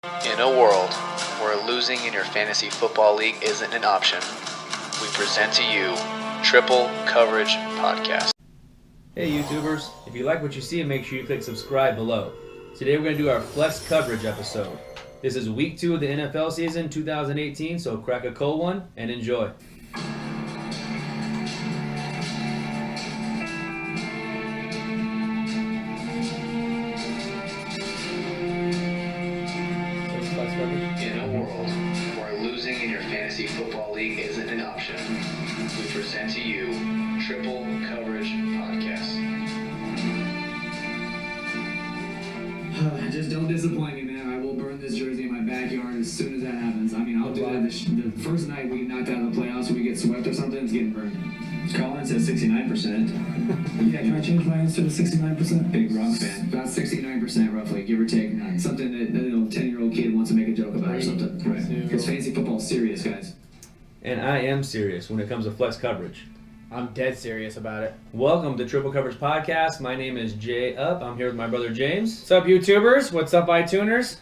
In a world where losing in your fantasy football league isn't an option, we present to you Triple Coverage Podcast. Hey YouTubers, if you like what you see, make sure you click subscribe below. Today we're going to do our flex coverage episode. This is week 2 of the NFL season 2018, so crack a cold one and enjoy. In a world where losing in your fantasy football league isn't an option, we present to you Triple Coverage Podcast. Just don't disappoint me, man. I will burn this jersey in my backyard as soon as that happens. I mean, I'll do that the first night we knocked out of the playoffs, we get swept or something, it's getting burned. Colin says 69%. Yeah, can I change my answer to 69%? Big rock fan. About 69% roughly, give or take. Something that a 10-year-old kid wants to make a joke about or something. Right. Because fantasy football's serious, guys. And I am serious when it comes to flex coverage. I'm dead serious about it. Welcome to Triple Coverage Podcast. My name is Jay Up. I'm here with my brother James. What's up, YouTubers? What's up, iTuners? Is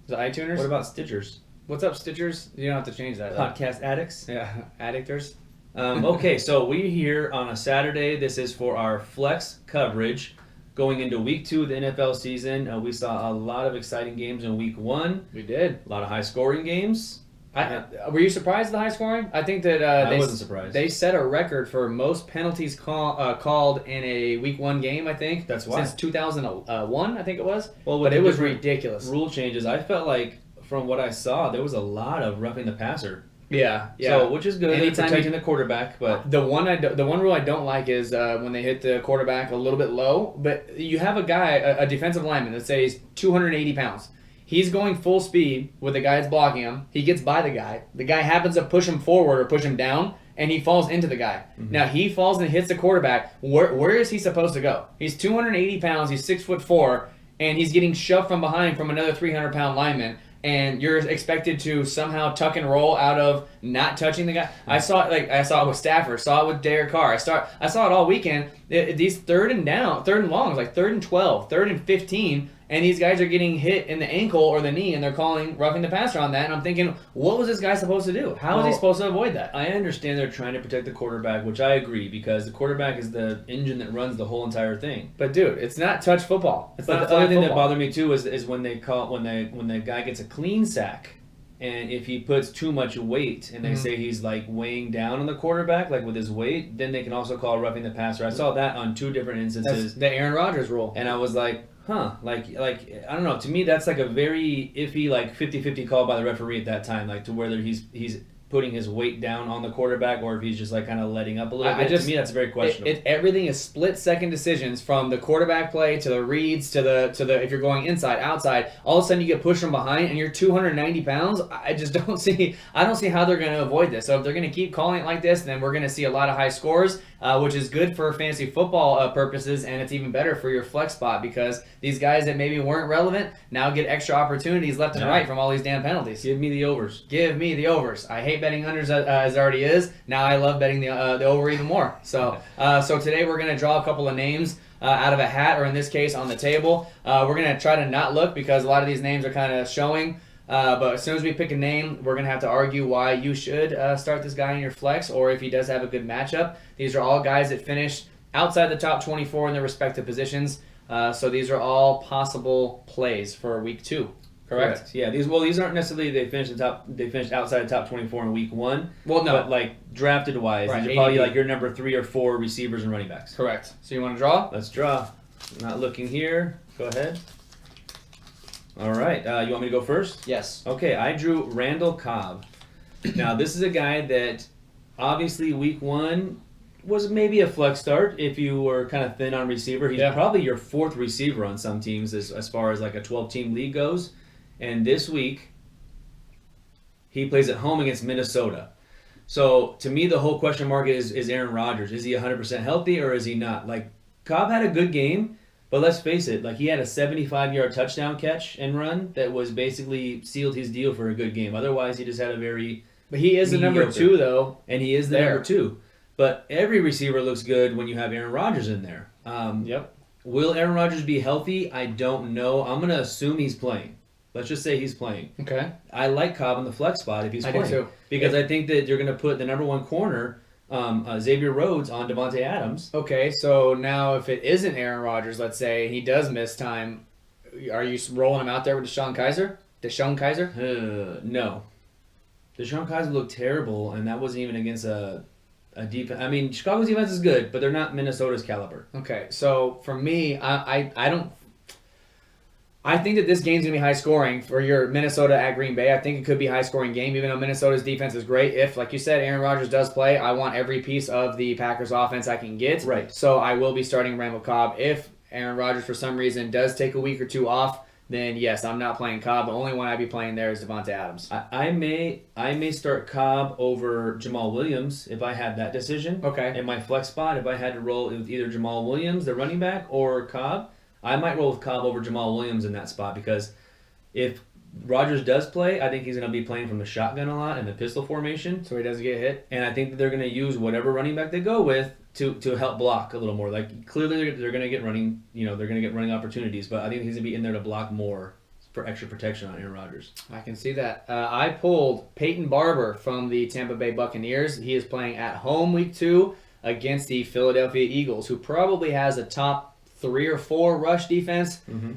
it iTuners? What about Stitchers? What's up, Stitchers? You don't have to change that. Podcast addicts? Yeah, addictors. Okay, so we're here on a Saturday. This is for our flex coverage. Going into week 2 of the NFL season, we saw a lot of exciting games in week 1. We did. A lot of high-scoring games. Were you surprised at the high scoring? I think that I wasn't surprised. They set a record for most penalties called in a week 1 game, I think. That's why. Since 2001, I think it was. Well, but it was ridiculous. Rule changes. I felt like, from what I saw, there was a lot of roughing the passer. Yeah. So, which is good. Anytime protecting the quarterback, but the one rule I don't like is when they hit the quarterback a little bit low. But you have a guy, a defensive lineman, let's say he's 280 pounds. He's going full speed with the guy that's blocking him. He gets by the guy. The guy happens to push him forward or push him down, and he falls into the guy. Mm-hmm. Now, he falls and hits the quarterback. Where is he supposed to go? He's 280 pounds. He's 6'4", and he's getting shoved from behind from another 300-pound lineman. And you're expected to somehow tuck and roll out of not touching the guy. I saw it with Stafford, saw it with Derek Carr. I saw it all weekend. These third and longs, like 3rd and 12, 3rd and 15, and these guys are getting hit in the ankle or the knee, and they're calling roughing the passer on that. And I'm thinking, what was this guy supposed to do? How is he supposed to avoid that? I understand they're trying to protect the quarterback, which I agree, because the quarterback is the engine that runs the whole entire thing. But dude, it's not touch football. It's but not the other thing football. that bothered me too is when the guy gets a clean sack, and if he puts too much weight, and they say he's like weighing down on the quarterback, like with his weight, then they can also call roughing the passer. I saw that on 2 different instances. That's the Aaron Rodgers rule. And I was like, like I don't know. To me, that's like a very iffy, like 50-50 call by the referee at that time, like to whether he's putting his weight down on the quarterback or if he's just like kind of letting up a little bit. To me, that's very questionable. Everything is split-second decisions from the quarterback play to the reads to the if you're going inside, outside. All of a sudden, you get pushed from behind and you're 290 pounds. I just don't see how they're going to avoid this. So if they're going to keep calling it like this, then we're going to see a lot of high scores, which is good for fantasy football purposes, and it's even better for your flex spot because these guys that maybe weren't relevant now get extra opportunities left and right from all these damn penalties. Give me the overs. Give me the overs. I hate betting unders as it already is. Now I love betting the over even more. So today we're going to draw a couple of names out of a hat, or in this case on the table. We're going to try to not look because a lot of these names are kind of showing. But as soon as we pick a name, we're going to have to argue why you should start this guy in your flex, or if he does have a good matchup. These are all guys that finished outside the top 24 in their respective positions. So these are all possible plays for week 2. Correct? Yeah. These aren't necessarily they finished outside the top 24 in week 1. Well, no. But like drafted wise, right, these are probably like your number 3 or 4 receivers and running backs. Correct. So you want to draw? Let's draw. Not looking here. Go ahead. All right. You want me to go first? Yes. Okay. I drew Randall Cobb. Now this is a guy that obviously week 1 was maybe a flex start if you were kind of thin on receiver. He's probably your 4th receiver on some teams as far as like a 12-team league goes. And this week, he plays at home against Minnesota. So, to me, the whole question mark is Aaron Rodgers. Is he 100% healthy or is he not? Like, Cobb had a good game, but let's face it. Like, he had a 75-yard touchdown catch and run that was basically sealed his deal for a good game. Otherwise, he just had a very But he is the number 2, though. And he is the number 2. But every receiver looks good when you have Aaron Rodgers in there. Yep. Will Aaron Rodgers be healthy? I don't know. I'm going to assume he's playing. Let's just say he's playing. Okay. I like Cobb in the flex spot if he's playing. I do too. Because I think that you're going to put the number one corner, Xavier Rhodes, on Devontae Adams. Okay, so now if it isn't Aaron Rodgers, let's say, he does miss time, are you rolling him out there with Deshaun Kaiser? No. Deshaun Kaiser looked terrible, and that wasn't even against a defense. I mean, Chicago's defense is good, but they're not Minnesota's caliber. Okay, so for me, I think that this game's going to be high scoring for your Minnesota at Green Bay. I think it could be a high scoring game, even though Minnesota's defense is great. If, like you said, Aaron Rodgers does play, I want every piece of the Packers offense I can get. Right. So I will be starting Randall Cobb. If Aaron Rodgers, for some reason, does take a week or two off, then yes, I'm not playing Cobb. The only one I'd be playing there is Devontae Adams. I may start Cobb over Jamal Williams if I had that decision. Okay. In my flex spot, if I had to roll with either Jamal Williams, the running back, or Cobb, I might roll with Cobb over Jamal Williams in that spot because if Rodgers does play, I think he's going to be playing from the shotgun a lot and the pistol formation. So he doesn't get hit. And I think that they're going to use whatever running back they go with to help block a little more. Like clearly they're going to get running, they're going to get running opportunities, but I think he's going to be in there to block more for extra protection on Aaron Rodgers. I can see that. I pulled Peyton Barber from the Tampa Bay Buccaneers. He is playing at home week 2 against the Philadelphia Eagles, who probably has a top 3 or 4 rush defense. Mm-hmm.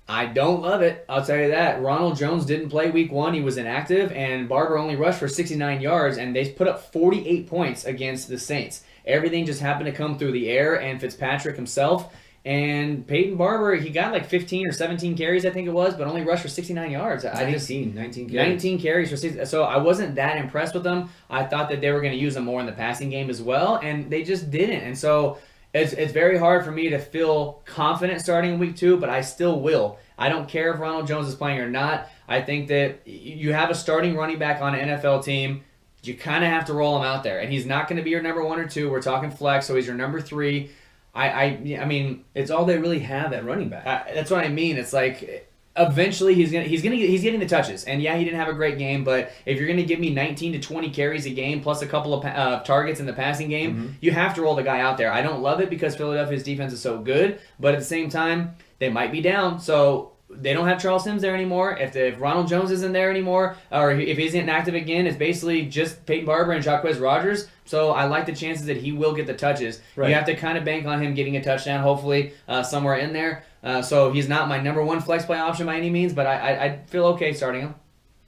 I don't love it. I'll tell you that. Ronald Jones didn't play week 1. He was inactive, and Barber only rushed for 69 yards, and they put up 48 points against the Saints. Everything just happened to come through the air, and Fitzpatrick himself. And Peyton Barber, he got like 15 or 17 carries, I think it was, but only rushed for 69 yards. 19 carries. 19 carries for 60. So I wasn't that impressed with them. I thought that they were going to use him more in the passing game as well, and they just didn't. And so it's very hard for me to feel confident starting in week 2, but I still will. I don't care if Ronald Jones is playing or not. I think that you have a starting running back on an NFL team. You kind of have to roll him out there. And he's not going to be your number 1 or 2. We're talking flex, so he's your number 3. I mean, it's all they really have at running back. That's what I mean. It's like eventually he's getting the touches. And yeah, he didn't have a great game, but if you're going to give me 19 to 20 carries a game plus a couple of targets in the passing game, you have to roll the guy out there. I don't love it because Philadelphia's defense is so good, but at the same time, they might be down. So they don't have Charles Sims there anymore. If Ronald Jones isn't there anymore, or if he's inactive again, it's basically just Peyton Barber and Jacquizz Rodgers. So I like the chances that he will get the touches. Right. You have to kind of bank on him getting a touchdown, hopefully, somewhere in there. So he's not my number 1 flex play option by any means, but I feel okay starting him.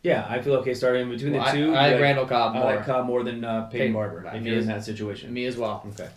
Yeah, I feel okay starting him between the two. I like Randall Cobb more. I like Cobb more than Peyton Barber if he is in that situation. Me as well. Okay.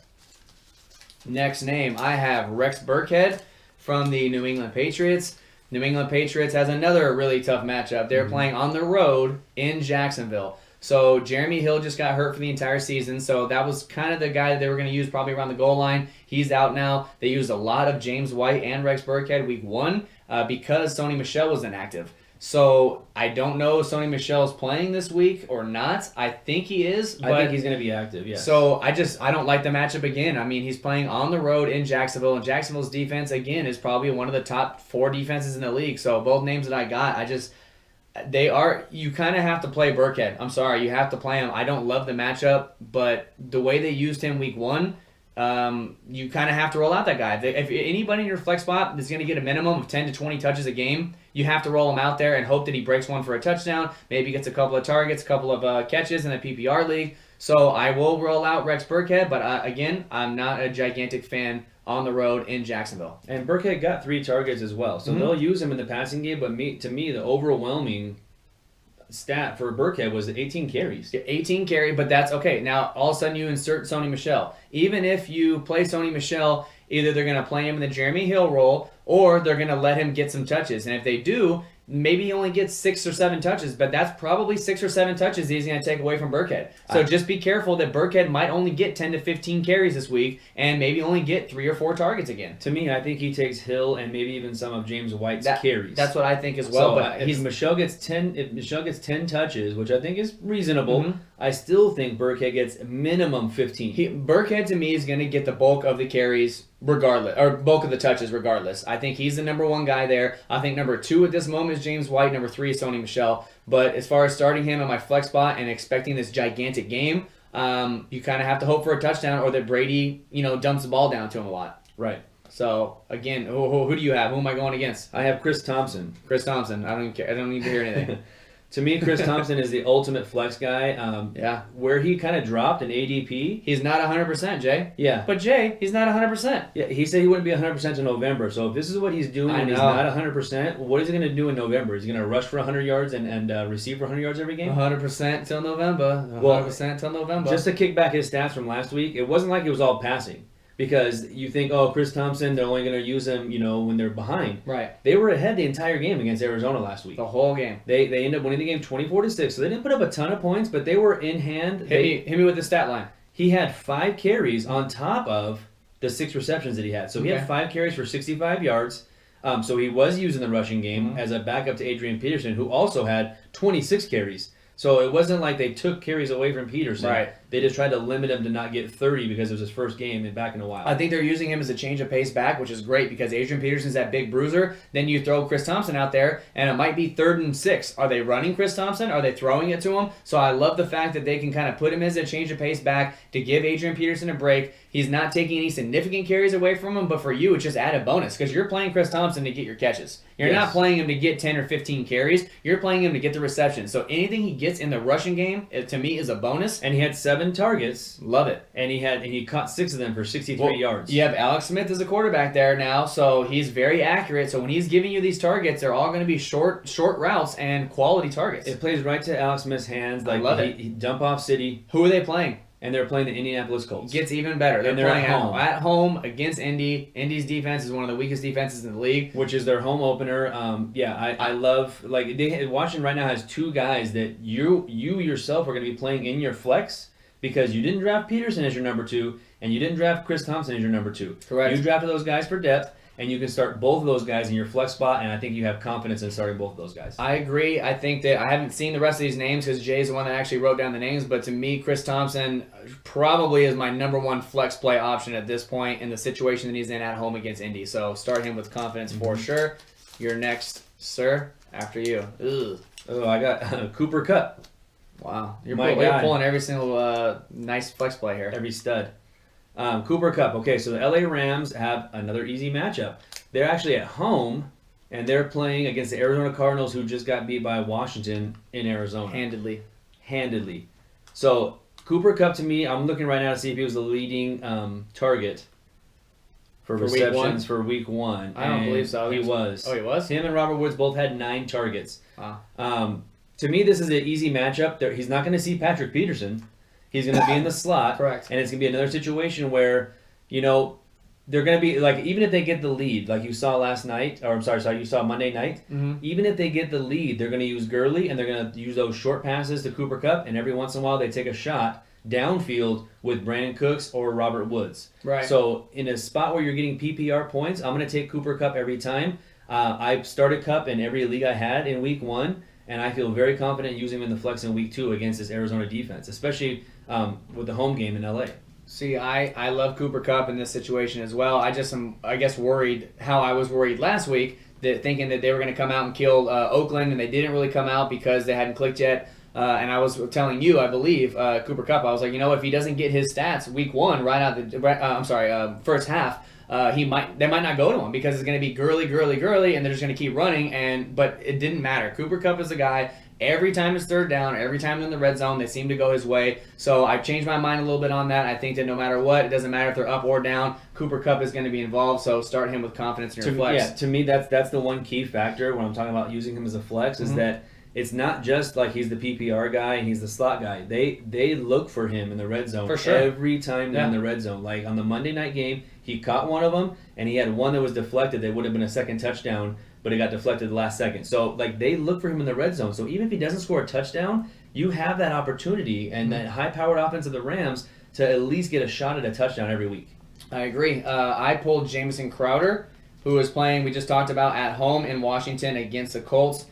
Next name, I have Rex Burkhead from the New England Patriots. New England Patriots has another really tough matchup. They're playing on the road in Jacksonville. So Jeremy Hill just got hurt for the entire season, so that was kind of the guy that they were going to use probably around the goal line. He's out now. They used a lot of James White and Rex Burkhead week 1 because Sony Michel was inactive. So I don't know if Sony Michel's playing this week or not. I think he is. But I think he's going to be active, yes. So I don't like the matchup again. I mean, he's playing on the road in Jacksonville, and Jacksonville's defense, again, is probably one of the top 4 defenses in the league. So both names that I got, you kind of have to play Burkhead. I'm sorry, you have to play him. I don't love the matchup, but the way they used him week 1, you kind of have to roll out that guy. If anybody in your flex spot is going to get a minimum of 10 to 20 touches a game, you have to roll him out there and hope that he breaks one for a touchdown, maybe gets a couple of targets, a couple of catches in a PPR league. So I will roll out Rex Burkhead, but again, I'm not a gigantic fan on the road in Jacksonville. And Burkhead got 3 targets as well, so they'll use him in the passing game, but to me, the overwhelming stat for Burkhead was 18 carries. 18 carry, but that's okay. Now, all of a sudden, you insert Sony Michel. Even if you play Sony Michel, either they're going to play him in the Jeremy Hill role, or they're going to let him get some touches. And if they do, maybe he only gets 6 or 7 touches, but that's probably 6 or 7 touches he's going to take away from Burkhead. So just be careful that Burkhead might only get 10 to 15 carries this week and maybe only get 3 or 4 targets again. To me, I think he takes Hill and maybe even some of James White's carries. That's what I think as well. So but if Michel gets 10 touches, which I think is reasonable, I still think Burkhead gets minimum 15. Burkhead to me is going to get the bulk of the carries regardless, or bulk of the touches regardless. I think he's the number 1 guy there. I think number 2 at this moment is James White. Number 3 is Sony Michel. But as far as starting him in my flex spot and expecting this gigantic game, you kind of have to hope for a touchdown or that Brady, dumps the ball down to him a lot. Right. So again, who do you have? Who am I going against? I have Chris Thompson. Chris Thompson. I don't even care. I don't need to hear anything. To me, Chris Thompson is the ultimate flex guy. Yeah. Where he kind of dropped in ADP. He's not 100%, Jay. Yeah. But Jay, he's not 100%. Yeah, he said he wouldn't be 100% in November. So if this is what he's doing and he's not 100%, what is he going to do in November? Is he going to rush for 100 yards and receive for 100 yards every game? 100% till November. 100% till November. Just to kick back his stats from last week, it wasn't like it was all passing. Because you think, oh, Chris Thompson, they're only going to use him, when they're behind. Right. They were ahead the entire game against Arizona last week. The whole game. They ended up winning the game 24-6. So they didn't put up a ton of points, but they were in hand. Hit me with the stat line. He had 5 carries on top of the 6 receptions that he had. So he had 5 carries for 65 yards. So he was using the rushing game as a backup to Adrian Peterson, who also had 26 carries. So it wasn't like they took carries away from Peterson. Right. They just tried to limit him to not get 30 because it was his first game back in a while. I think they're using him as a change of pace back, which is great because Adrian Peterson's that big bruiser. Then you throw Chris Thompson out there, and it might be 3rd and 6. Are they running Chris Thompson? Are they throwing it to him? So I love the fact that they can kind of put him as a change of pace back to give Adrian Peterson a break. He's not taking any significant carries away from him, but for you, it's just added bonus because you're playing Chris Thompson to get your catches. You're not playing him to get 10 or 15 carries. You're playing him to get the reception. So anything he gets in the rushing game, to me, is a bonus. And he had 7 targets. Love it. And he caught 6 of them for 63 yards. You have Alex Smith as a quarterback there now, so he's very accurate. So when he's giving you these targets, they're all going to be short routes and quality targets. It plays right to Alex Smith's hands. I love it. He dump off City. Who are they playing? And they're playing the Indianapolis Colts. Gets even better. They're playing at home against Indy. Indy's defense is one of the weakest defenses in the league, which is their home opener. I love Washington right now has 2 guys that you yourself are going to be playing in your flex because you didn't draft Peterson as your number 2 and you didn't draft Chris Thompson as your number 2. Correct. You drafted those guys for depth. And you can start both of those guys in your flex spot, and I think you have confidence in starting both of those guys. I agree. I think that I haven't seen the rest of these names because Jay's the one that actually wrote down the names, but to me, Chris Thompson probably is my number 1 flex play option at this point in the situation that he's in at home against Indy. So start him with confidence for sure. You're next, sir. After you. Ugh. Oh, I got Cooper Kupp. Wow. You're pulling every single nice flex play here. Every stud. Cooper Kupp. Okay, so the LA Rams have another easy matchup. They're actually at home, and they're playing against the Arizona Cardinals, who just got beat by Washington in Arizona. Handedly. So Cooper Kupp, to me, I'm looking right now to see if he was the leading target for receptions for week 1. I don't believe so. He was. Oh, he was? Him and Robert Woods both had 9 targets. Wow. To me, this is an easy matchup. He's not going to see Patrick Peterson. He's going to be in the slot. Correct. And it's going to be another situation where, they're going to be, even if they get the lead, like you saw last night, or you saw Monday night, even if they get the lead, they're going to use Gurley, and they're going to use those short passes to Cooper Kupp, and every once in a while they take a shot downfield with Brandon Cooks or Robert Woods. Right. So in a spot where you're getting PPR points, I'm going to take Cooper Kupp every time. I started Kupp in every league I had in week 1. And I feel very confident using him in the flex in week 2 against this Arizona defense, especially with the home game in LA. See, I love Cooper Kupp in this situation as well. I just am, worried how I was worried last week, thinking that they were going to come out and kill Oakland, and they didn't really come out because they hadn't clicked yet. And I was telling you, I believe, Cooper Kupp, I was like, if he doesn't get his stats week 1 right out first half, they might not go to him because it's going to be Gurley, and they're just going to keep running. But it didn't matter. Cooper Kupp is a guy. Every time it's 3rd down, every time they're in the red zone, they seem to go his way. So I've changed my mind a little bit on that. I think that no matter what, it doesn't matter if they're up or down, Cooper Kupp is going to be involved. So start him with confidence in your flex. Yeah, to me, that's the one key factor when I'm talking about using him as a flex is that it's not just like he's the PPR guy and he's the slot guy. They look for him in the red zone every time they're in the red zone. Like on the Monday night game, he caught one of them, and he had one that was deflected that would have been a second touchdown, but it got deflected the last second. So they look for him in the red zone. So even if he doesn't score a touchdown, you have that opportunity and that high-powered offense of the Rams to at least get a shot at a touchdown every week. I agree. I pulled Jamison Crowder, who is playing, we just talked about, at home in Washington against the Colts.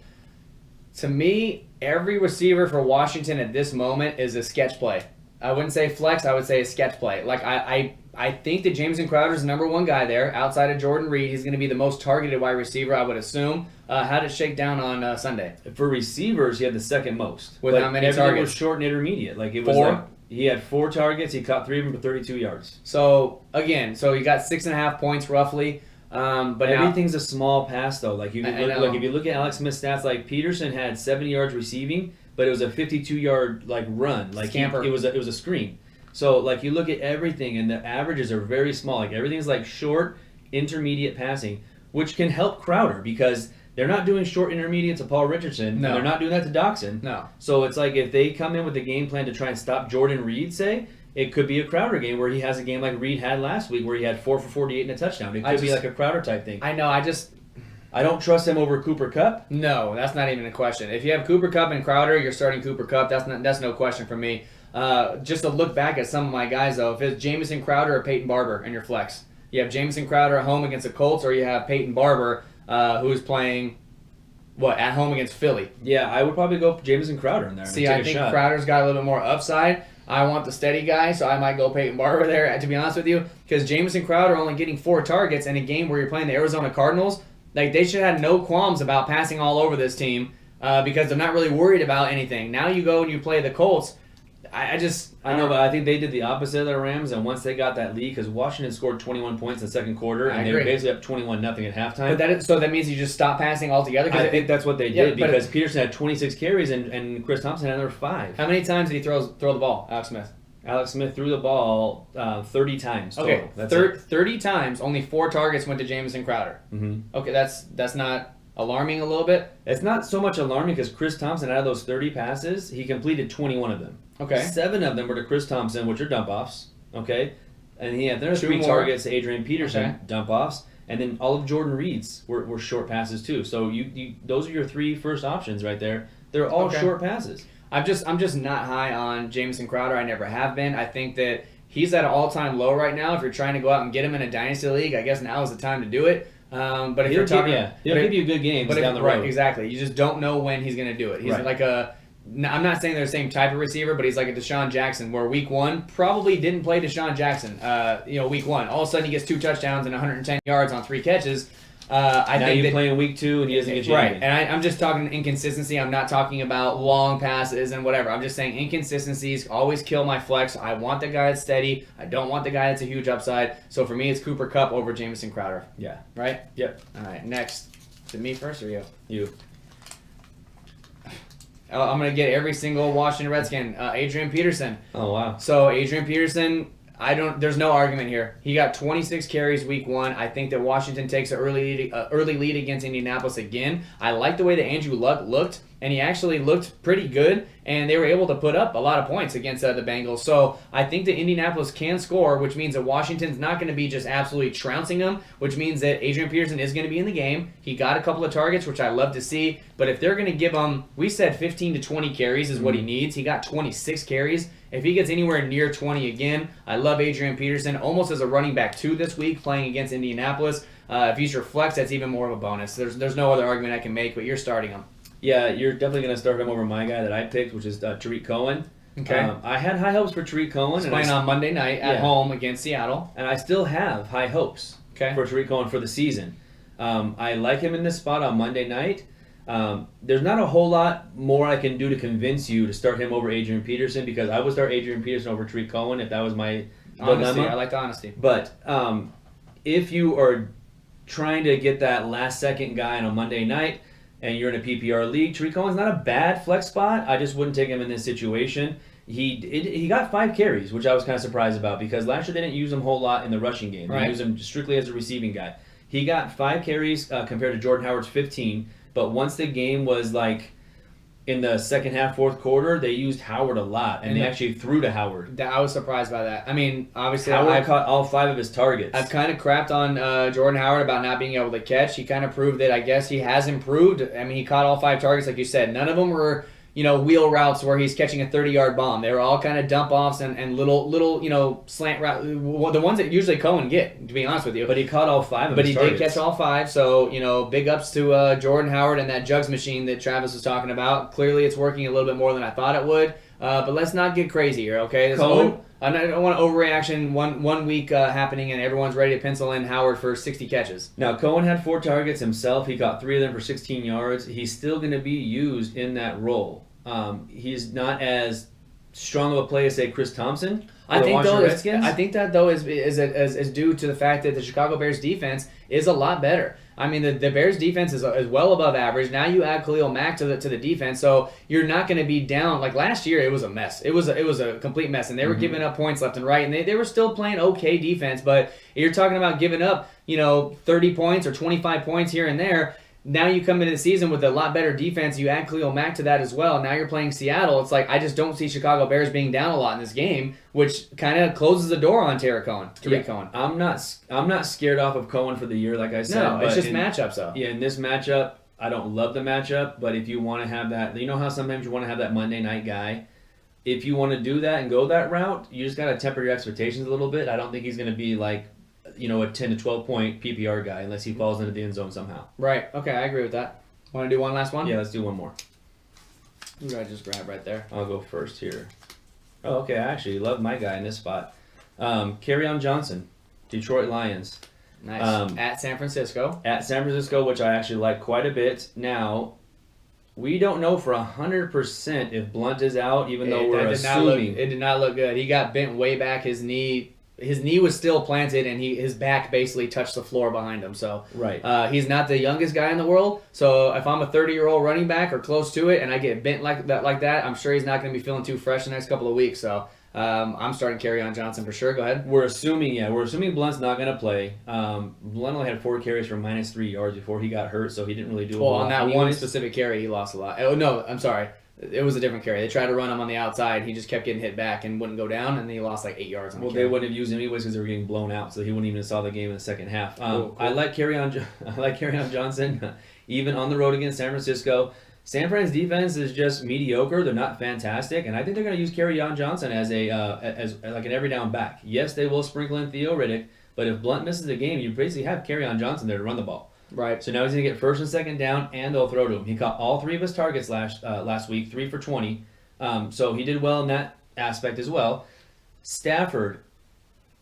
To me, every receiver for Washington at this moment is a sketch play. I wouldn't say flex, I would say a sketch play. Like I think that Jamison Crowder is the number 1 guy there. Outside of Jordan Reed, he's going to be the most targeted wide receiver, I would assume. How did it shake down on Sunday? For receivers, he had the second most. With how many targets? It was short and intermediate. Like it was 4? like He had 4 targets. He caught 3 of them for 32 yards. So again, he got 6.5 points roughly. But everything's a small pass though. Like if you look at Alex Smith's stats, like Peterson had 70 yards receiving, but it was a 52-yard run. Like it was a screen. So like you look at everything, and the averages are very small. Like everything's like short, intermediate passing, which can help Crowder because they're not doing short intermediate to Paul Richardson. No. And they're not doing that to Doxson. No. So it's like if they come in with a game plan to try and stop Jordan Reed, say, it could be a Crowder game where he has a game like Reed had last week where he had 4 for 48 and a touchdown. It could be like a Crowder type thing. I know. I don't trust him over Cooper Kupp. No, that's not even a question. If you have Cooper Kupp and Crowder, you're starting Cooper Kupp. That's no question for me. Just to look back at some of my guys, though, if it's Jamison Crowder or Peyton Barber in your flex, you have Jamison Crowder at home against the Colts, or you have Peyton Barber who's playing at home against Philly. Yeah, I would probably go Jamison Crowder in there. See, I think Crowder's got a little bit more upside. I want the steady guy, so I might go Peyton Barber there, to be honest with you, because Jamison Crowder only getting 4 targets in a game where you're playing the Arizona Cardinals. Like, they should have no qualms about passing all over this team because they're not really worried about anything. Now you go and you play the Colts. I know, but I think they did the opposite of the Rams, and once they got that lead, because Washington scored 21 points in the second quarter, and they were basically up 21-0 at halftime. But that means you just stop passing altogether? I think that's what they did, because Peterson had 26 carries, and Chris Thompson had another 5. How many times did he throw the ball, Alex Smith? Alex Smith threw the ball 30 times total. Okay, 30 times, only 4 targets went to Jamison Crowder. Mm-hmm. Okay, that's not alarming a little bit? It's not so much alarming because Chris Thompson, out of those 30 passes, he completed 21 of them. Okay. 7 of them were to Chris Thompson, which are dump-offs, okay? And he had 3 targets to Adrian Peterson, dump-offs, and then all of Jordan Reed's were short passes too. So you those are your 3 first options right there. They're all short passes. I'm just not high on Jamison Crowder. I never have been. I think that he's at an all-time low right now. If you're trying to go out and get him in a dynasty league, I guess now is the time to do it. But if you're talking, he'll give you good games down the road. Right, exactly. You just don't know when he's going to do it. He's like I'm not saying they're the same type of receiver, but he's like a Deshaun Jackson, where week 1 probably didn't play Deshaun Jackson. Week 1, all of a sudden he gets 2 touchdowns and 110 yards on 3 catches. I think you're playing week 2 and he doesn't get you right. And I'm just talking inconsistency. I'm not talking about long passes and whatever. I'm just saying inconsistencies always kill my flex. I want the guy that's steady. I don't want the guy that's a huge upside. So for me, it's Cooper Kupp over Jamison Crowder. Yeah. Right? Yep. All right. Next, is it me first or you? You. I'm gonna get every single Washington Redskin. Adrian Peterson. Oh wow. So Adrian Peterson. There's no argument here. He got 26 carries week 1. I think that Washington takes an early lead against Indianapolis again. I like the way that Andrew Luck looked, and he actually looked pretty good, and they were able to put up a lot of points against the Bengals. So I think that Indianapolis can score, which means that Washington's not going to be just absolutely trouncing them, which means that Adrian Peterson is going to be in the game. He got a couple of targets, which I love to see, but if they're going to give him, we said 15 to 20 carries is what he needs. He got 26 carries. If he gets anywhere near 20 again, I love Adrian Peterson almost as a running back 2 this week playing against Indianapolis. If he's your flex, that's even more of a bonus. There's no other argument I can make, but you're starting him. Yeah, you're definitely going to start him over my guy that I picked, which is Tariq Cohen. Okay. I had high hopes for Tariq Cohen. He's playing on Monday night at home against Seattle. And I still have high hopes for Tariq Cohen for the season. I like him in this spot on Monday night. There's not a whole lot more I can do to convince you to start him over Adrian Peterson, because I would start Adrian Peterson over Tariq Cohen if that was my honesty. I like the honesty. But if you are trying to get that last-second guy on a Monday night and you're in a PPR league, Tariq Cohen's not a bad flex spot. I just wouldn't take him in this situation. He got 5 carries, which I was kind of surprised about, because last year they didn't use him a whole lot in the rushing game. They used him strictly as a receiving guy. He got 5 carries compared to Jordan Howard's 15. But once the game was like in the second half, fourth quarter, they used Howard a lot, and they actually threw to Howard. I was surprised by that. I mean, obviously, Howard caught all 5 of his targets. I've kind of crapped on Jordan Howard about not being able to catch. He kind of proved that I guess he has improved. I mean, he caught all 5 targets, like you said. None of them were, wheel routes where he's catching a 30-yard bomb. They were all kind of dump-offs and little, slant route. The ones that usually Cohen get, to be honest with you. But he caught all 5 of But his he targets. did catch all 5, so, big ups to Jordan Howard and that jugs machine that Travis was talking about. Clearly it's working a little bit more than I thought it would. But let's not get crazy here, okay? I don't want overreaction one week happening and everyone's ready to pencil in Howard for 60 catches. Now, Cohen had 4 targets himself. He caught 3 of them for 16 yards. He's still going to be used in that role. He's not as strong of a play as, say, Chris Thompson? I think that though is due to the fact that the Chicago Bears defense is a lot better. I mean, the Bears defense is well above average. Now you add Khalil Mack to the defense, so you're not going to be down. Like last year, it was a mess. It was a complete mess, and they were giving up points left and right, and they were still playing okay defense. But you're talking about giving up 30 points or 25 points here and there. Now you come into the season with a lot better defense. You add Khalil Mack to that as well. Now you're playing Seattle. It's like I just don't see Chicago Bears being down a lot in this game, which kind of closes the door on Tariq Cohen. I'm not scared off of Cohen for the year, like I said. No, it's just matchups though. Yeah, in this matchup, I don't love the matchup, but if you want to have that, how sometimes you want to have that Monday night guy. If you want to do that and go that route, you just got to temper your expectations a little bit. I don't think he's going to be like a 10 to 12 point PPR guy unless he falls into the end zone somehow. Right. Okay, I agree with that. Want to do one last one? Yeah, let's do one more. Who do I just grab right there? I'll go first here. Oh, okay. I actually love my guy in this spot. Kerryon Johnson, Detroit Lions. Nice. At San Francisco. At San Francisco, which I actually like quite a bit. Now, we don't know for 100% if Blunt is out, even though we're assuming. It did not look good. He got bent way back. His knee was still planted, and his back basically touched the floor behind him. So right. He's not the youngest guy in the world. So if I'm a 30-year-old running back or close to it, and I get bent like that, I'm sure he's not going to be feeling too fresh the next couple of weeks. So I'm starting Kerryon Johnson for sure. Go ahead. We're assuming Blunt's not going to play. Blunt only had 4 carries for -3 yards before he got hurt, so he didn't really do a lot. On that one specific carry, he lost a lot. Oh no, I'm sorry. It was a different carry. They tried to run him on the outside. He just kept getting hit back and wouldn't go down, and then he lost like 8 yards on the carry. They wouldn't have used him anyways because they were getting blown out, so he wouldn't even have saw the game in the second half. Cool. I like Kerryon Johnson, even on the road against San Francisco. San Fran's defense is just mediocre. They're not fantastic, and I think they're going to use Kerryon Johnson as like an every down back. Yes, they will sprinkle in Theo Riddick, but if Blunt misses the game, you basically have Kerryon Johnson there to run the ball. Right. So now he's going to get first and second down, and they'll throw to him. He caught all 3 of his targets last week, 3 for 20. So he did well in that aspect as well. Stafford,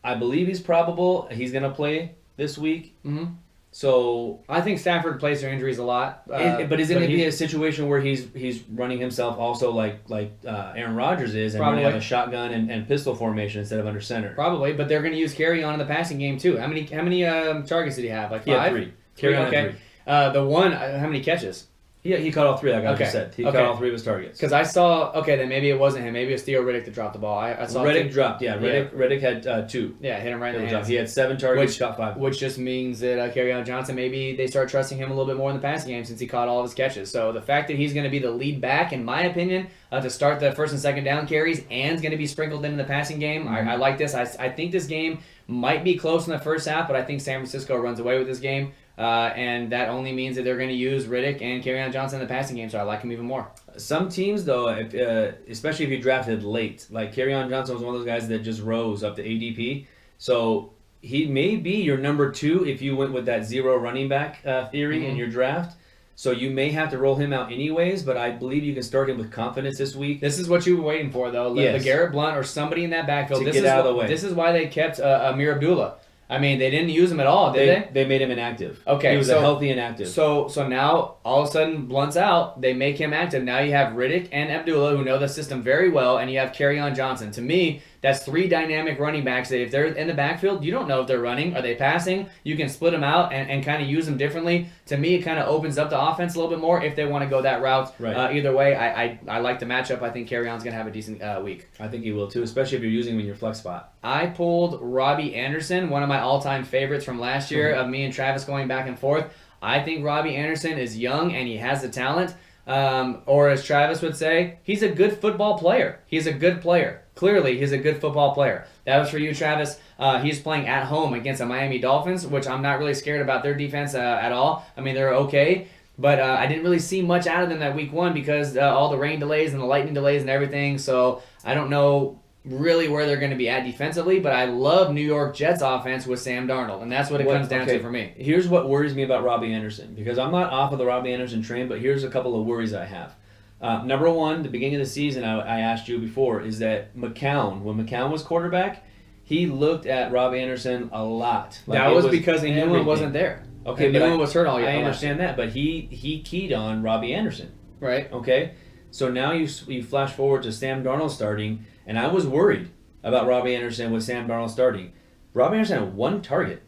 I believe he's probable. He's going to play this week. Mm-hmm. So I think Stafford plays through injuries a lot. But is it going to be a situation where he's running himself also like Aaron Rodgers is and running out a shotgun and pistol formation instead of under center? Probably, but they're going to use Kerryon in the passing game too. How many targets did he have? Like 5? Yeah, 3. Kerryon okay. 3. The one, how many catches? Yeah, he caught all 3, like I just said. He caught all 3 of his targets. Because I saw, then maybe it wasn't him. Maybe it was Theo Riddick that dropped the ball. I saw Riddick dropped, yeah. Riddick had 2. Yeah, hit him right in the hands. He had 7 targets, shot 5. Which just means that Kerryon Johnson, maybe they start trusting him a little bit more in the passing game since he caught all of his catches. So the fact that he's going to be the lead back, in my opinion, to start the first and second down carries and is going to be sprinkled into the passing game, I like this. I think this game might be close in the first half, but I think San Francisco runs away with this game. And that only means that they're going to use Riddick and Kerryon Johnson in the passing game, so I like him even more. Some teams, though, especially if you drafted late, like Kerryon Johnson was one of those guys that just rose up to ADP, so he may be your number 2 if you went with that 0 running back theory in your draft. So you may have to roll him out anyways, but I believe you can start him with confidence this week. This is what you were waiting for, though. Yes. LeGarrette Blount or somebody in that backfield. To get out of the way. This is why they kept Amir Abdullah. I mean, they didn't use him at all, did they? They made him inactive. Okay, he was a healthy inactive. So now, all of a sudden, Blunt's out. They make him active. Now you have Riddick and Abdullah, who know the system very well, and you have Kerryon Johnson. To me, that's 3 dynamic running backs that if they're in the backfield, you don't know if they're running. Are they passing? You can split them out and kind of use them differently. To me, it kind of opens up the offense a little bit more if they want to go that route. Right. Either way, I like the matchup. I think Kerryon's going to have a decent week. I think he will, too, especially if you're using him in your flex spot. I pulled Robbie Anderson, one of my all-time favorites from last year, of me and Travis going back and forth. I think Robbie Anderson is young and he has the talent. Or as Travis would say, he's a good football player. He's a good player. Clearly, he's a good football player. That was for you, Travis. He's playing at home against the Miami Dolphins, which I'm not really scared about their defense at all. I mean, they're okay. But I didn't really see much out of them that week 1 because all the rain delays and the lightning delays and everything. So I don't know really where they're going to be at defensively, but I love New York Jets offense with Sam Darnold, and that's what it comes down to for me. Here's what worries me about Robbie Anderson, because I'm not off of the Robbie Anderson train, but here's a couple of worries I have. Number 1, the beginning of the season, I asked you before, is that McCown, when McCown was quarterback, he looked at Robbie Anderson a lot. Like that was because Newland wasn't there. Okay, Newland was hurt all year. I understand that, but he keyed on Robbie Anderson. Right. Okay? So now you flash forward to Sam Darnold starting, and I was worried about Robbie Anderson with Sam Darnold starting. Robbie Anderson had one target.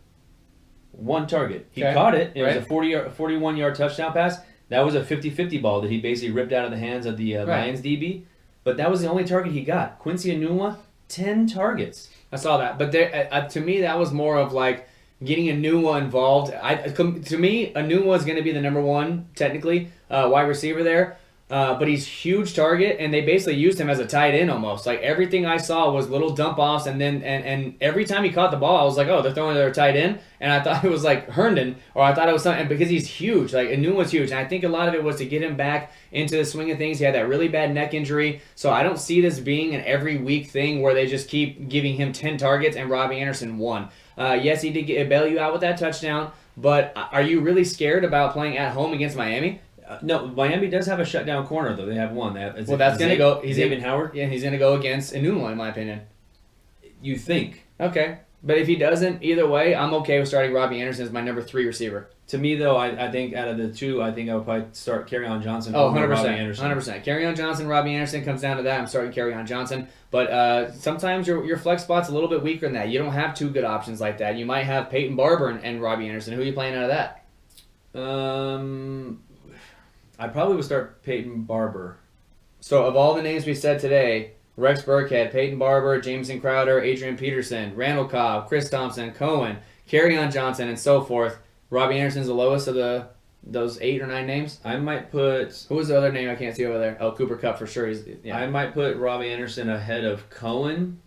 He caught it. It was a 41-yard touchdown pass. That was a 50-50 ball that he basically ripped out of the hands of the Lions DB. But that was the only target he got. Quincy Enunwa, 10 targets. I saw that. But to me, that was more of like getting Enunwa involved. To me, Enunwa is going to be the number one, technically, wide receiver there. But he's huge target, and they basically used him as a tight end almost. Like everything I saw was little dump offs, and then and every time he caught the ball, I was like, oh, they're throwing their tight end, and I thought it was like Herndon, or I thought it was something because he's huge. Like Enunwa's huge, and I think a lot of it was to get him back into the swing of things. He had that really bad neck injury, so I don't see this being an every week thing where they just keep giving him 10 targets and Robbie Anderson 1. Yes, he did bail you out with that touchdown, but are you really scared about playing at home against Miami? No, Miami does have a shutdown corner, though. They have one. That's going to go. Xavier Howard? Yeah, he's going to go against Enunwa, in my opinion. You think. Okay. But if he doesn't, either way, I'm okay with starting Robbie Anderson as my number 3 receiver. To me, though, I think out of the two, I think I would probably start Kerryon Johnson over 100%, Robbie Anderson. 100%. Kerryon Johnson, Robbie Anderson comes down to that. I'm starting Kerryon Johnson. But sometimes your flex spot's a little bit weaker than that. You don't have 2 good options like that. You might have Peyton Barber and Robbie Anderson. Who are you playing out of that? I probably would start Peyton Barber. So of all the names we said today, Rex Burkhead, Peyton Barber, Jameson Crowder, Adrian Peterson, Randall Cobb, Chris Thompson, Cohen, Kerryon Johnson, and so forth, Robbie Anderson's the lowest of those 8 or 9 names? I might put... Who was the other name I can't see over there? Oh, Cooper Kupp for sure. I might put Robbie Anderson ahead of Cohen.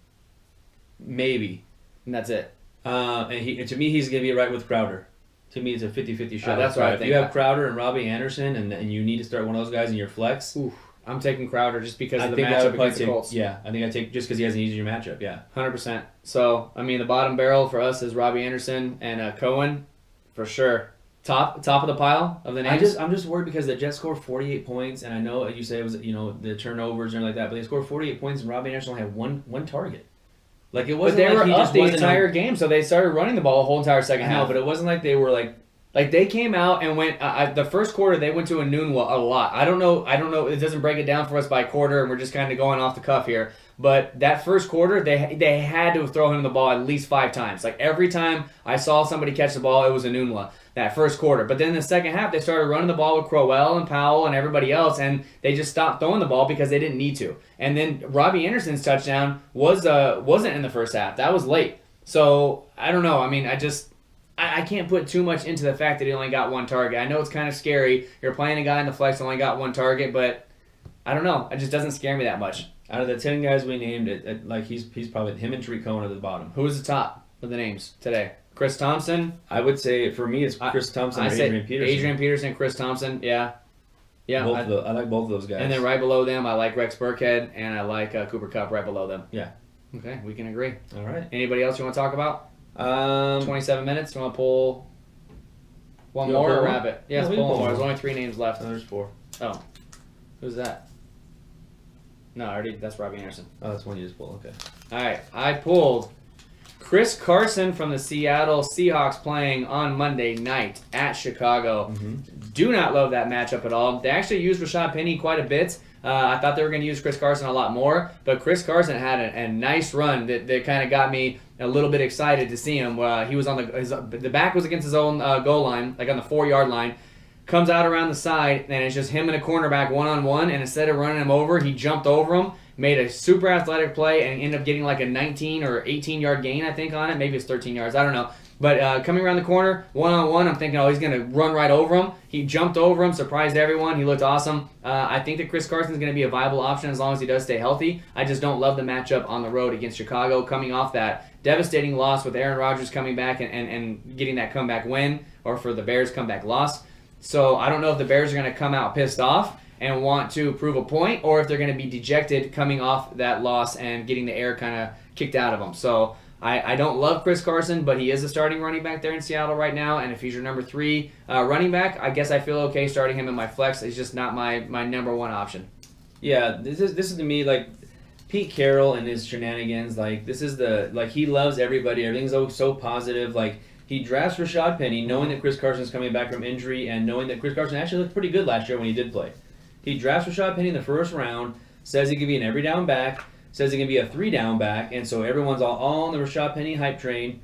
Maybe. And that's it. And to me, he's going to be right with Crowder. To me, it's a 50-50 shot. That's what I think. If you have Crowder and Robbie Anderson, and you need to start one of those guys in your flex. Oof. I'm taking Crowder just because of the matchup against the Colts. Yeah, I think I take just because he has an easier matchup. Yeah, 100%. So I mean, the bottom barrel for us is Robbie Anderson and Cohen, for sure. Top of the pile of the names. I'm just worried because the Jets scored 48 points, and I know you say it was the turnovers and like that, but they scored 48 points, and Robbie Anderson only had one target. Like it wasn't. But they like were he up just the entire game, so they started running the ball the whole entire second half. But it wasn't like they were like they came out and went. The first quarter they went to Enunwa a lot. I don't know. It doesn't break it down for us by quarter, and we're just kind of going off the cuff here. But that first quarter, they had to throw him the ball at least 5 times. Like every time I saw somebody catch the ball, it was Enunwa that first quarter. But then in the second half, they started running the ball with Crowell and Powell and everybody else, and they just stopped throwing the ball because they didn't need to. And then Robbie Anderson's touchdown wasn't in the first half. That was late. So I don't know. I mean, I can't put too much into the fact that he only got 1 target. I know it's kind of scary. You're playing a guy in the flex that only got 1 target, but I don't know. It just doesn't scare me that much. Out of the 10 guys we named, he's probably him and Tariq Cohen at the bottom. Who was the top of the names today? Chris Thompson? I would say for me it's Chris Thompson and Adrian Peterson. Adrian Peterson, Chris Thompson, yeah. Yeah, I like both of those guys. And then right below them, I like Rex Burkhead, and I like Cooper Kupp right below them. Yeah. Okay, we can agree. All right. Anybody else you want to talk about? 27 minutes. You want to pull one more or wrap it? Yeah, let's pull one more. There's only 3 names left. No, there's 4. Oh. Who's that? No, that's Robbie Anderson. Oh, that's one you just pulled. Okay. All right, I pulled Chris Carson from the Seattle Seahawks playing on Monday night at Chicago. Mm-hmm. Do not love that matchup at all. They actually used Rashad Penny quite a bit. I thought they were going to use Chris Carson a lot more, but Chris Carson had a nice run that kind of got me a little bit excited to see him. He was on the back was against his own goal line, like on the 4-yard line. Comes out around the side, and it's just him and a cornerback one-on-one, and instead of running him over, he jumped over him, made a super athletic play, and ended up getting like a 19 or 18-yard gain, I think, on it. Maybe it's 13 yards. I don't know. But coming around the corner, one-on-one, I'm thinking, he's going to run right over him. He jumped over him, surprised everyone. He looked awesome. I think that Chris Carson is going to be a viable option as long as he does stay healthy. I just don't love the matchup on the road against Chicago, coming off that devastating loss with Aaron Rodgers coming back and getting that comeback win, or for the Bears' comeback loss. So I don't know if the Bears are going to come out pissed off and want to prove a point, or if they're going to be dejected coming off that loss and getting the air kind of kicked out of them. So I don't love Chris Carson, but he is a starting running back there in Seattle right now, and if he's your number 3 running back, I guess I feel okay starting him in my flex. He's just not my number 1 option. Yeah, this is to me like Pete Carroll and his shenanigans. Like this is he loves everybody. Everything's so positive. Like he drafts Rashad Penny, knowing that Chris Carson's coming back from injury, and knowing that Chris Carson actually looked pretty good last year when he did play. He drafts Rashad Penny in the first round, says he can be an every down back, says he can be a 3-down back, and so everyone's all on the Rashad Penny hype train.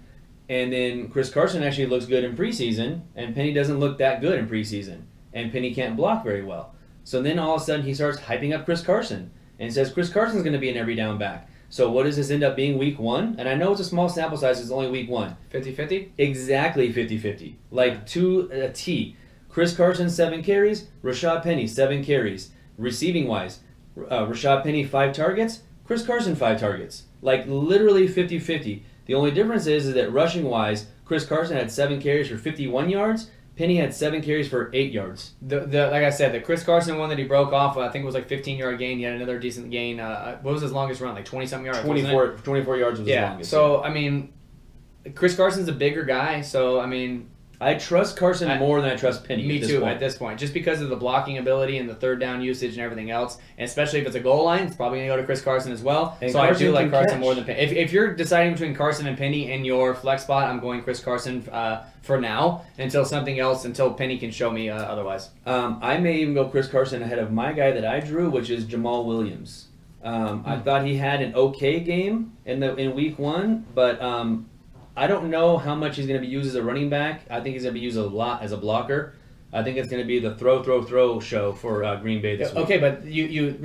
And then Chris Carson actually looks good in preseason, and Penny doesn't look that good in preseason. And Penny can't block very well. So then all of a sudden he starts hyping up Chris Carson and says Chris Carson's going to be an every down back. So what does this end up being week 1? And I know it's a small sample size, it's only week 1. 50-50? Exactly 50-50. Like to a T. Chris Carson, 7 carries. Rashad Penny, 7 carries. Receiving-wise, Rashad Penny, 5 targets. Chris Carson, 5 targets. Like literally 50-50. The only difference is that rushing-wise, Chris Carson had 7 carries for 51 yards. Penny had 7 carries for 8 yards. Like I said, the Chris Carson one that he broke off, I think it was like 15-yard gain. He had another decent gain. What was his longest run? Like 20-something yards? 24 yards was his longest. So, I mean, Chris Carson's a bigger guy. So, I mean, I trust Carson more than I trust Penny. Me too at this point, just because of the blocking ability and the third down usage and everything else. And especially if it's a goal line, it's probably going to go to Chris Carson as well. And so Carson I do like Carson more than Penny. If you're deciding between Carson and Penny in your flex spot, I'm going Chris Carson for now until Penny can show me otherwise. I may even go Chris Carson ahead of my guy that I drew, which is Jamal Williams. I thought he had an okay game in week 1, but I don't know how much he's going to be used as a running back. I think he's going to be used a lot as a blocker. I think it's going to be the throw show for Green Bay this week. Okay, but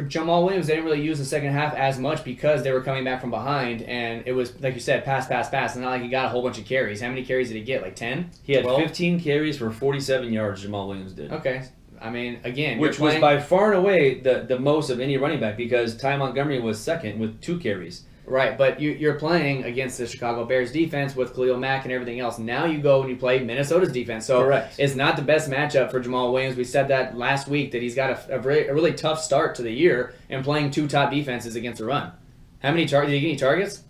Jamal Williams, they didn't really use the second half as much because they were coming back from behind, and it was, like you said, pass. It's not like he got a whole bunch of carries. How many carries did he get, like 10? He had 12? 15 carries for 47 yards, Jamal Williams did. Okay. I mean, again, which was by far and away the most of any running back because Ty Montgomery was second with 2 carries. Right, but you're playing against the Chicago Bears defense with Khalil Mack and everything else. Now you go and you play Minnesota's defense. So correct. It's not the best matchup for Jamal Williams. We said that last week that he's got a really tough start to the year and playing 2 top defenses against the run. How many targets? Did he get any targets?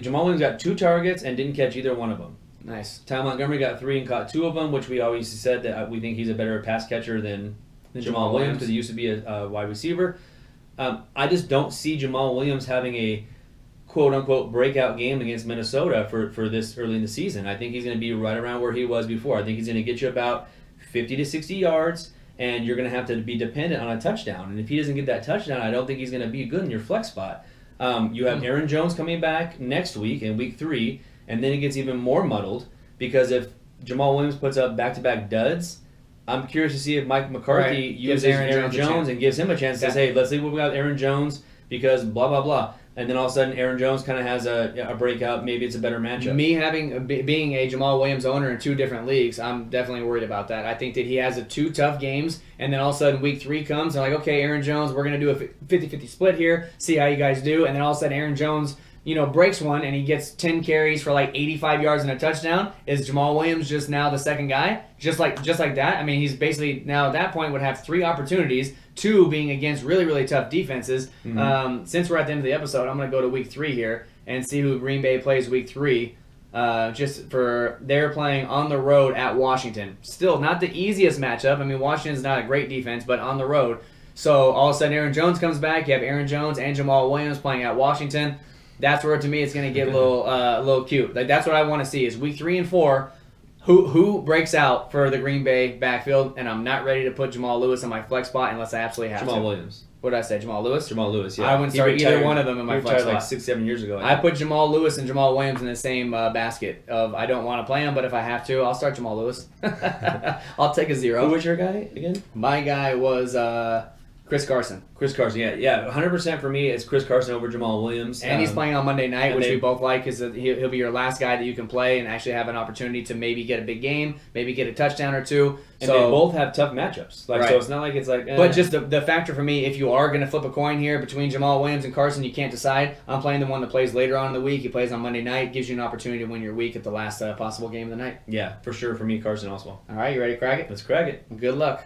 Jamal Williams got 2 targets and didn't catch either one of them. Nice. Ty Montgomery got 3 and caught 2 of them, which we always said that we think he's a better pass catcher than Jamal Williams because he used to be a wide receiver. I just don't see Jamal Williams having a quote-unquote breakout game against Minnesota for this early in the season. I think he's going to be right around where he was before. I think he's going to get you about 50 to 60 yards, and you're going to have to be dependent on a touchdown. And if he doesn't get that touchdown, I don't think he's going to be good in your flex spot. You have Aaron Jones coming back next week in week 3, and then it gets even more muddled because if Jamal Williams puts up back-to-back duds, I'm curious to see if Mike McCarthy uses Aaron Jones and gives him a chance to say, let's see what we got Aaron Jones because blah, blah, blah. And then all of a sudden, Aaron Jones kind of has a breakout. Maybe it's a better matchup. Me being a Jamal Williams owner in 2 different leagues, I'm definitely worried about that. I think that he has 2 tough games, and then all of a sudden week 3 comes, and like, okay, Aaron Jones, we're going to do a 50-50 split here, see how you guys do. And then all of a sudden Aaron Jones, breaks one, and he gets 10 carries for like 85 yards and a touchdown. Is Jamal Williams just now the second guy? Just like that? I mean, he's basically now at that point would have 3 opportunities, 2 being against really, really tough defenses. Mm-hmm. Since we're at the end of the episode, I'm going to go to week 3 here and see who Green Bay plays week 3. They're playing on the road at Washington. Still not the easiest matchup. I mean, Washington's not a great defense, but on the road. So all of a sudden Aaron Jones comes back. You have Aaron Jones and Jamal Williams playing at Washington. That's where, to me, it's going to get a little cute. Like that's what I want to see is week 3 and 4, who breaks out for the Green Bay backfield. And I'm not ready to put Jamal Lewis in my flex spot unless I absolutely have Jamal Williams. What did I say? Jamal Lewis? Jamal Lewis, yeah. I wouldn't start either one of them in my flex spot. Like 6-7 years ago. I put Jamal Lewis and Jamal Williams in the same basket of I don't want to play them, but if I have to, I'll start Jamal Lewis. I'll take a 0. Who was your guy again? My guy was Chris Carson. Chris Carson, yeah. 100% for me, it's Chris Carson over Jamal Williams. And he's playing on Monday night, which we both like, because he'll be your last guy that you can play and actually have an opportunity to maybe get a big game, maybe get a touchdown or 2. And they both have tough matchups. So it's not like it's like... But just the factor for me, if you are going to flip a coin here between Jamal Williams and Carson, you can't decide. I'm playing the one that plays later on in the week. He plays on Monday night. Gives you an opportunity to win your week at the last possible game of the night. Yeah, for sure. For me, Carson also. All right, you ready to crack it? Let's crack it. Good luck.